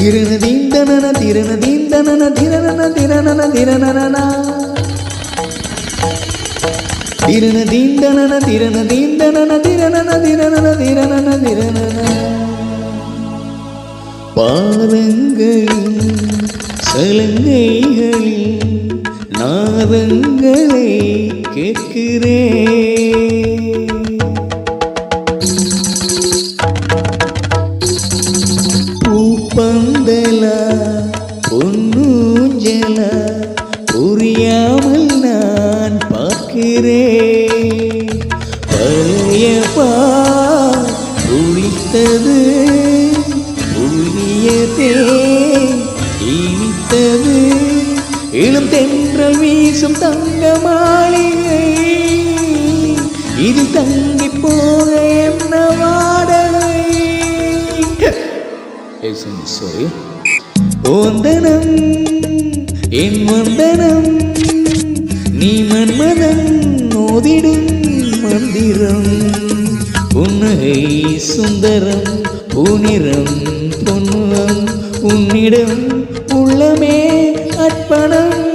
திரணதீந்தன திரணதீந்தன திரணன திரணன திரணன திரணதீந்தன திரணதீந்தன திரணன திரணன திரணன திரணன பாதங்களில் சலங்கைகளில் நாதங்களை கேட்கிறேன். பூப்பந்தலா பொன்னூஞ்சலா புரியாமல் நான் பார்க்கிறேன். பழைய புளித்தது புளியதே இனித்தது இளம் தென்றல் வீசும் தங்க மாளிகை இது தங்கி போக என்ன வாடகை. சாரி ஓந்தனம் என் வந்தனம் நீ மன்மதன் ஓதிடும் மந்திரம் புன்னகை சுந்தரம் பூநிறம் பொன்முகம் உன்னிடம் உள்ளமே அர்ப்பணம்.